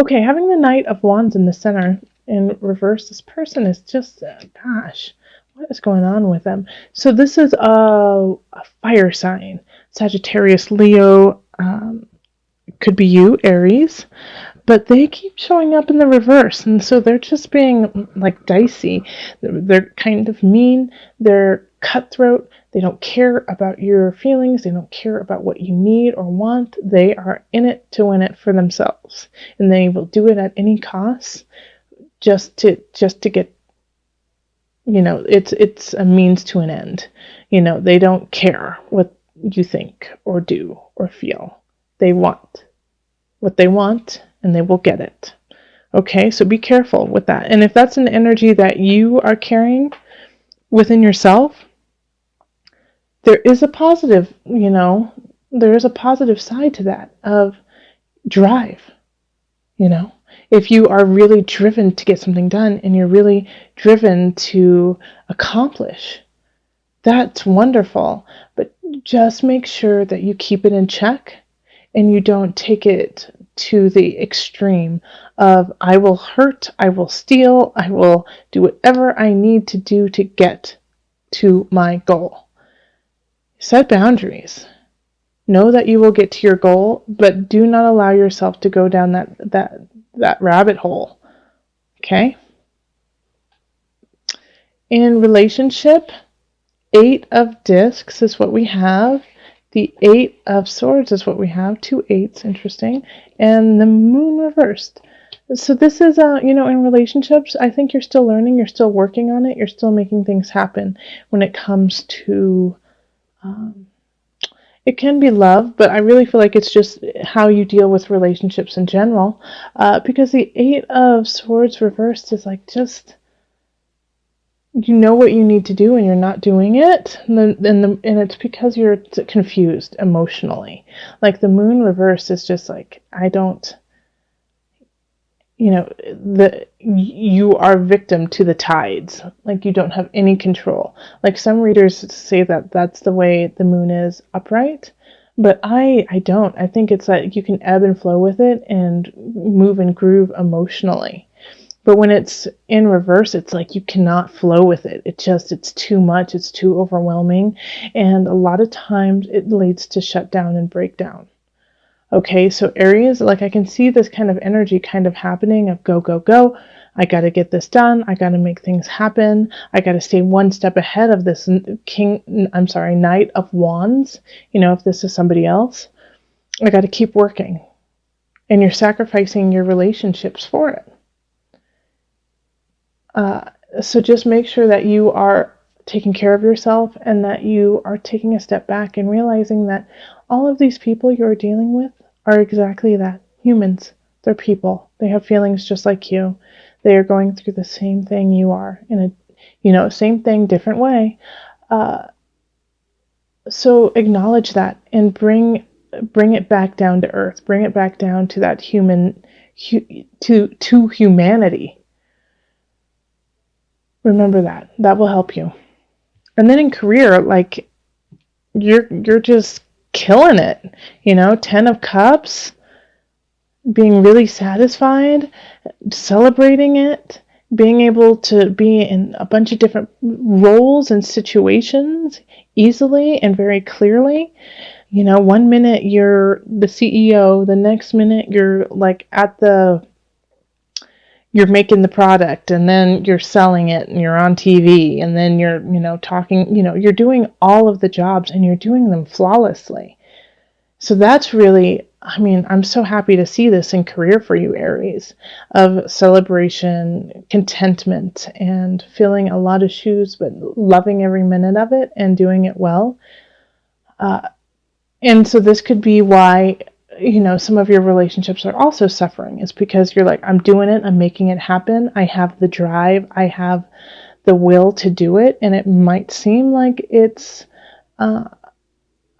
Okay, having the Knight of Wands in the center in reverse, this person is just, gosh, what is going on with them? So this is a fire sign. Sagittarius, Leo, could be you, Aries. But they keep showing up in the reverse, and so they're just being like dicey. They're kind of mean, they're cutthroat, they don't care about your feelings, they don't care about what you need or want. They are in it to win it for themselves, and they will do it at any cost just to get, it's a means to an end. They don't care what you think or do or feel. They want what they want, and they will get it. Okay, so be careful with that. And if that's an energy that you are carrying within yourself, there is a positive, there is a positive side to that of drive, If you are really driven to get something done and you're really driven to accomplish, that's wonderful. But just make sure that you keep it in check and you don't take it to the extreme of I will hurt, I will steal, I will do whatever I need to do to get to my goal. Set boundaries. Know that you will get to your goal, but do not allow yourself to go down that rabbit hole. Okay? In relationship, 8 of discs is what we have. The 8 of swords is what we have. 2 8s, interesting. And the moon reversed. So this is, in relationships, I think you're still learning, you're still working on it, you're still making things happen when it comes to, it can be love, but I really feel like it's just how you deal with relationships in general. Because the 8 of swords reversed is like just, you know what you need to do and you're not doing it, and it's because you're confused emotionally. Like the moon reverse is just like, I don't, you are victim to the tides. Like you don't have any control. Like some readers say that that's the way the moon is upright, but I don't. I think it's like you can ebb and flow with it and move and groove emotionally. But when it's in reverse, it's like you cannot flow with it. It's too much. It's too overwhelming. And a lot of times it leads to shutdown and breakdown. Okay, so Aries, like I can see this kind of energy kind of happening of go, go, go. I got to get this done. I got to make things happen. I got to stay one step ahead of this Knight of Wands. If this is somebody else, I got to keep working. And you're sacrificing your relationships for it. So just make sure that you are taking care of yourself and that you are taking a step back and realizing that all of these people you're dealing with are exactly that, humans. They're people. They have feelings just like you. They are going through the same thing you are in a, same thing, different way. So acknowledge that and bring it back down to earth. Bring it back down to that to humanity. Remember that. That will help you. And then in career, like you're just killing it. 10 of Cups, being really satisfied, celebrating it, being able to be in a bunch of different roles and situations easily and very clearly. 1 minute you're the CEO, the next minute you're like you're making the product, and then you're selling it, and you're on TV, and then you're, talking, you're doing all of the jobs and you're doing them flawlessly. So that's really, I'm so happy to see this in career for you, Aries, of celebration, contentment, and filling a lot of shoes, but loving every minute of it and doing it well. And so this could be why, some of your relationships are also suffering. Is because you're like, I'm doing it, I'm making it happen, I have the drive, I have the will to do it, and it might seem like it's a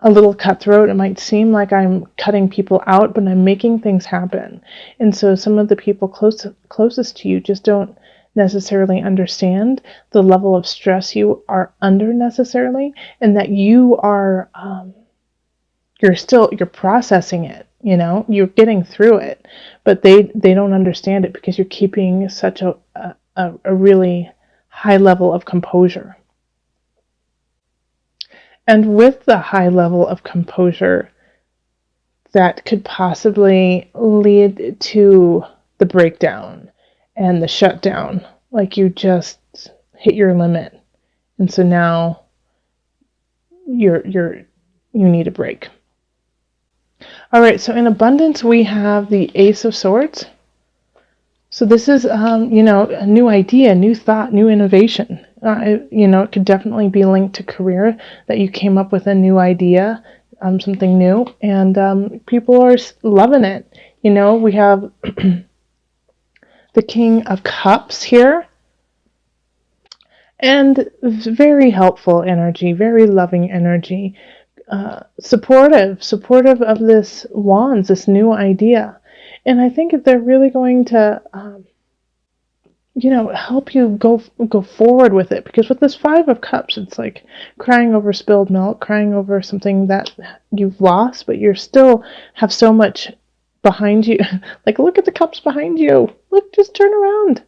little cutthroat. It might seem like I'm cutting people out, but I'm making things happen. And so some of the people closest to you just don't necessarily understand the level of stress you are under necessarily, and that you are, you're processing it. You know, you're getting through it, but they don't understand it because you're keeping such a really high level of composure. And with the high level of composure, that could possibly lead to the breakdown and the shutdown. Like you just hit your limit. And so now you need a break. All right, so in abundance, we have the Ace of Swords. So this is, a new idea, new thought, new innovation. It could definitely be linked to career, that you came up with a new idea, something new, and people are loving it. We have the King of Cups here, and very helpful energy, very loving energy, supportive of this wands, this new idea. And I think if they're really going to, help you go forward with it, because with this Five of Cups, it's like crying over spilled milk, crying over something that you've lost, but you still have so much behind you. Like, look at the cups behind you. Look, just turn around.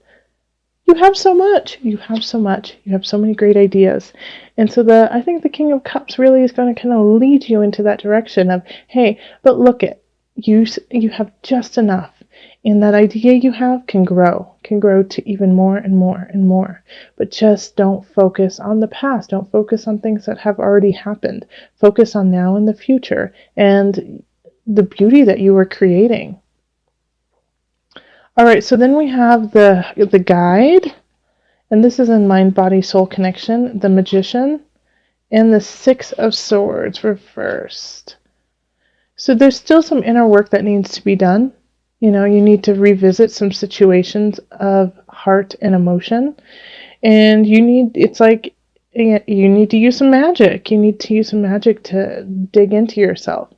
You have so much. You have so much. You have so many great ideas. And so I think the King of Cups really is going to kind of lead you into that direction of, hey, but look it, you have just enough. And that idea you have can grow to even more and more and more. But just don't focus on the past. Don't focus on things that have already happened. Focus on now and the future and the beauty that you are creating. All right, so then we have the guide, and this is in mind, body, soul connection, the Magician, and the Six of Swords reversed. So there's still some inner work that needs to be done. You need to revisit some situations of heart and emotion, and it's like you need to use some magic. You need to use some magic to dig into yourself.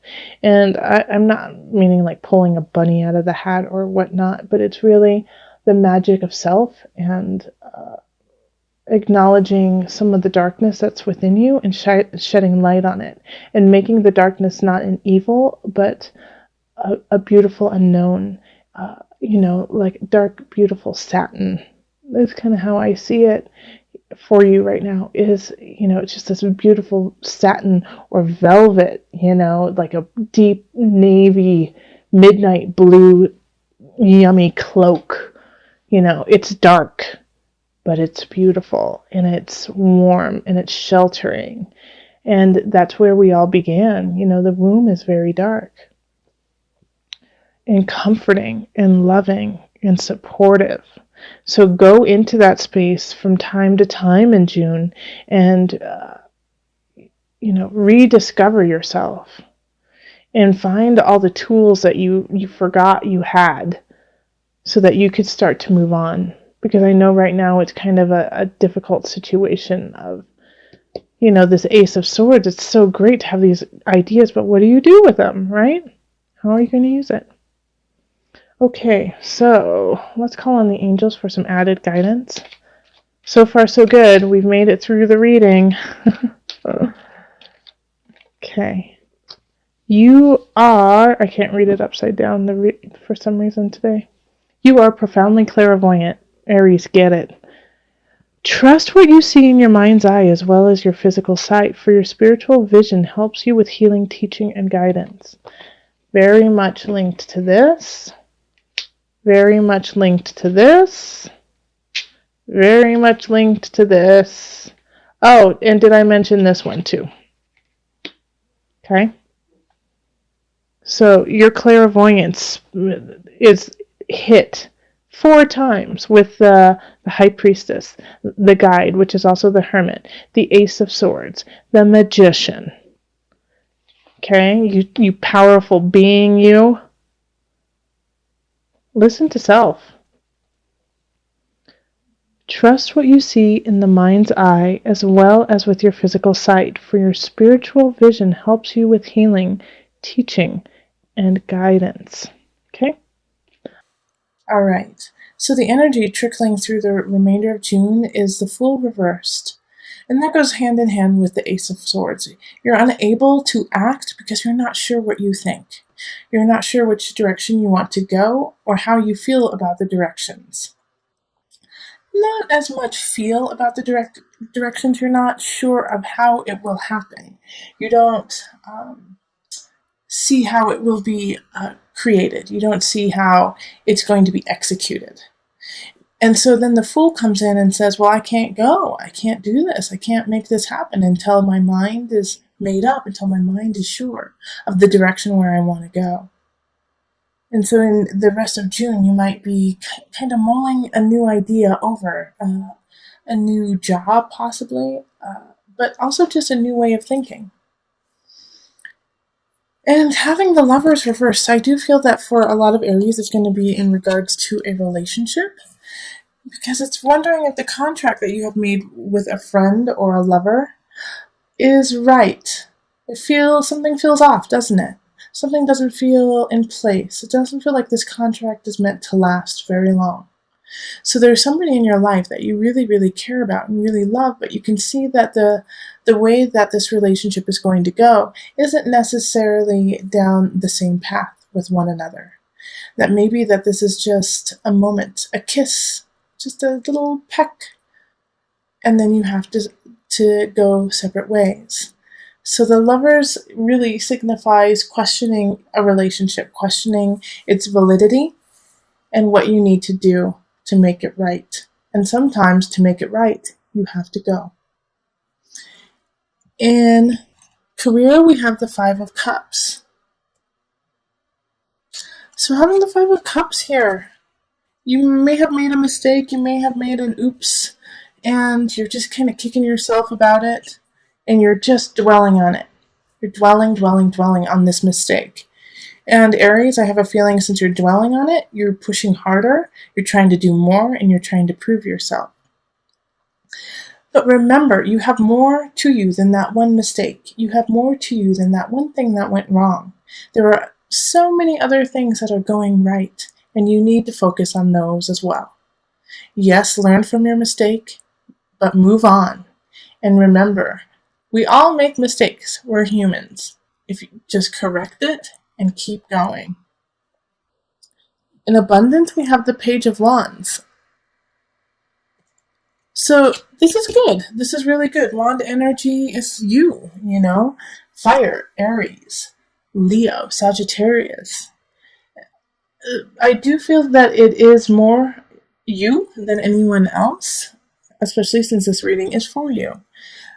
And I'm not meaning like pulling a bunny out of the hat or whatnot, but it's really the magic of self and acknowledging some of the darkness that's within you and shedding light on it, and making the darkness not an evil, but a beautiful unknown, like dark, beautiful satin. That's kind of how I see it for you right now, is, it's just this beautiful satin or velvet, like a deep navy, midnight blue, yummy cloak. It's dark, but it's beautiful, and it's warm, and it's sheltering. And that's where we all began. The womb is very dark and comforting and loving and supportive. So go into that space from time to time in June and, rediscover yourself and find all the tools that you forgot you had, so that you could start to move on. Because I know right now it's kind of a difficult situation of, this Ace of Swords. It's so great to have these ideas, but what do you do with them, right? How are you going to use it? Okay, so let's call on the angels for some added guidance. So far, so good. We've made it through the reading. Okay. You are, I can't read it upside down for some reason today. You are profoundly clairvoyant. Aries, get it. Trust what you see in your mind's eye as well as your physical sight, for your spiritual vision helps you with healing, teaching, and guidance. Very much linked to this. Very much linked to this. Very much linked to this. Oh, and did I mention this one too? Okay. So your clairvoyance is hit 4 times with the High Priestess, the Guide, which is also the Hermit, the Ace of Swords, the Magician. Okay, you powerful being, you. Listen to self. Trust what you see in the mind's eye as well as with your physical sight, for your spiritual vision helps you with healing, teaching, and guidance. Okay? All right. So the energy trickling through the remainder of June is the Fool reversed. And that goes hand in hand with the Ace of Swords. You're unable to act because you're not sure what you think. You're not sure which direction you want to go or how you feel about the directions. Not as much feel about the directions, you're not sure of how it will happen. You don't see how it will be created. You don't see how it's going to be executed. And so then the Fool comes in and says, well, I can't go. I can't do this. I can't make this happen until my mind is made up, until my mind is sure of the direction where I want to go. And so in the rest of June, you might be kind of mulling a new idea over, a new job possibly, but also just a new way of thinking. And having the Lovers reversed, I do feel that for a lot of Aries, it's going to be in regards to a relationship, because it's wondering if the contract that you have made with a friend or a lover is right. Something feels off, doesn't it? Something doesn't feel in place. It doesn't feel like this contract is meant to last very long. So there's somebody in your life that you really, really care about and really love, but you can see that the way that this relationship is going to go isn't necessarily down the same path with one another. That maybe that this is just a moment, a kiss, just a little peck, and then you have to go separate ways. So the Lovers really signifies questioning a relationship, questioning its validity and what you need to do to make it right. And sometimes to make it right, you have to go. In career, we have the Five of Cups. So having the Five of Cups here, you may have made a mistake, you may have made an oops, and you're just kind of kicking yourself about it, and you're just dwelling on it. You're dwelling on this mistake. And Aries, I have a feeling since you're dwelling on it, you're pushing harder, you're trying to do more, and you're trying to prove yourself. But remember, you have more to you than that one mistake. You have more to you than that one thing that went wrong. There are so many other things that are going right, and you need to focus on those as well. Yes, learn from your mistake, but move on. And remember, we all make mistakes. We're humans. If you just correct it and keep going. In abundance, we have the Page of Wands. So this is good. This is really good. Wand energy is you, Fire, Aries, Leo, Sagittarius. I do feel that it is more you than anyone else, especially since this reading is for you.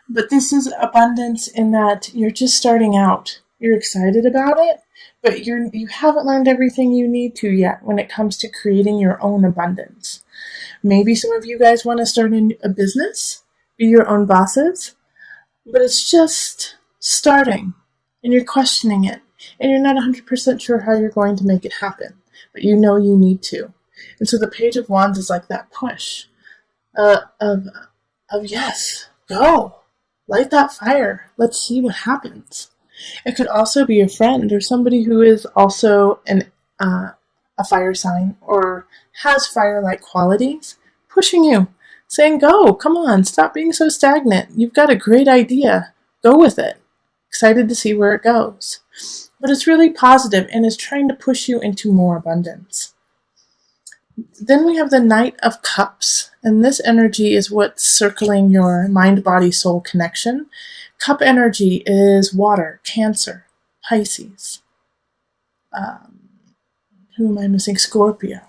But this is abundance in that you're just starting out. You're excited about it, but you haven't learned everything you need to yet when it comes to creating your own abundance. Maybe some of you guys want to start a business, be your own bosses, but it's just starting, and you're questioning it, and you're not 100% sure how you're going to make it happen, but you know you need to. And so the Page of Wands is like that push of yes, go. Light that fire. Let's see what happens. It could also be a friend or somebody who is also a fire sign or has fire-like qualities, pushing you, saying, go, come on, stop being so stagnant. You've got a great idea. Go with it. Excited to see where it goes. But it's really positive and is trying to push you into more abundance. Then we have the Knight of Cups, and this energy is what's circling your mind-body-soul connection. Cup energy is water, Cancer, Pisces. Who am I missing? Scorpio.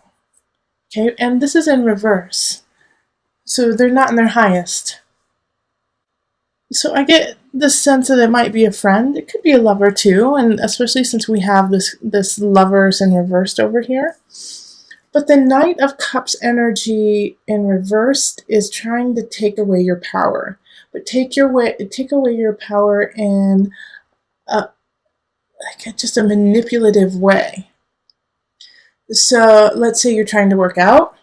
Okay, and this is in reverse. So they're not in their highest. So I get the sense that it might be a friend. It could be a lover too, and especially since we have this lovers in reversed over here. But the Knight of Cups energy in reversed is trying to take away your power. But take away your power in just a manipulative way. So let's say you're trying to work out.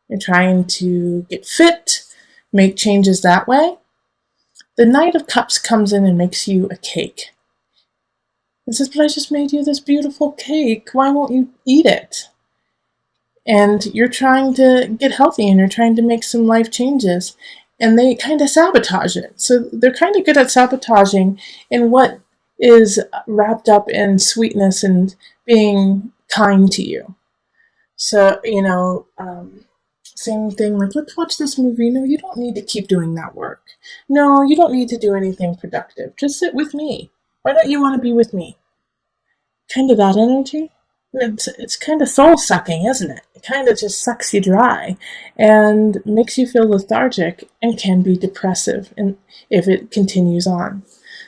You're trying to get fit, make changes that way. The Knight of Cups comes in and makes you a cake. And says, but I just made you this beautiful cake. Why won't you eat it? And you're trying to get healthy and you're trying to make some life changes. and they kind of sabotage it. So they're kind of good at sabotaging in what is wrapped up in sweetness and being kind to you. So, same thing, like, let's watch this movie. No, you don't need to keep doing that work. No, you don't need to do anything productive. Just sit with me. Why don't you want to be with me? Kind of that energy. It's kind of soul sucking, isn't it? It kind of just sucks you dry and makes you feel lethargic and can be depressive if it continues on.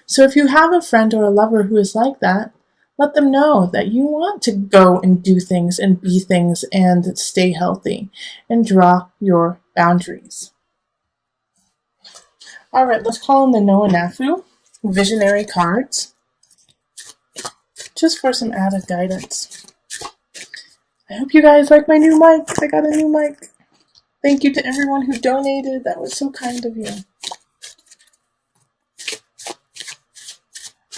So if you have a friend or a lover who is like that, let them know that you want to go and do things and be things and stay healthy and draw your boundaries. All right, let's call in the Noah Nafu visionary cards just for some added guidance. I hope you guys like my new mic. I got a new mic. Thank you to everyone who donated. That was so kind of you.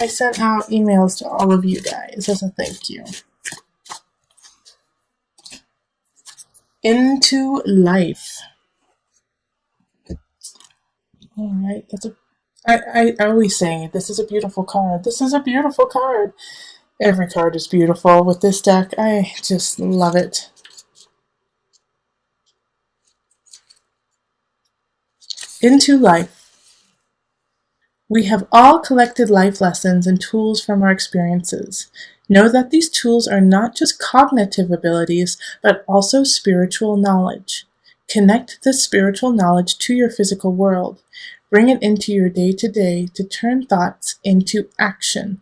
I sent out emails to all of you guys as a thank you. Into life. All right, I always say this is a beautiful card. This is a beautiful card. Every card is beautiful with this deck. I just love it. Into life. We have all collected life lessons and tools from our experiences. Know that these tools are not just cognitive abilities, but also spiritual knowledge. Connect this spiritual knowledge to your physical world. Bring it into your day-to-day to turn thoughts into action.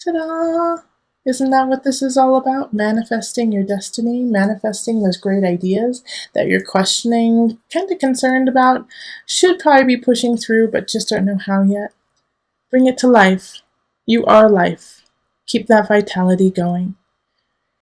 Ta-da! Isn't that what this is all about? Manifesting your destiny, manifesting those great ideas that you're questioning, kind of concerned about, should probably be pushing through, but just don't know how yet. Bring it to life. You are life. Keep that vitality going.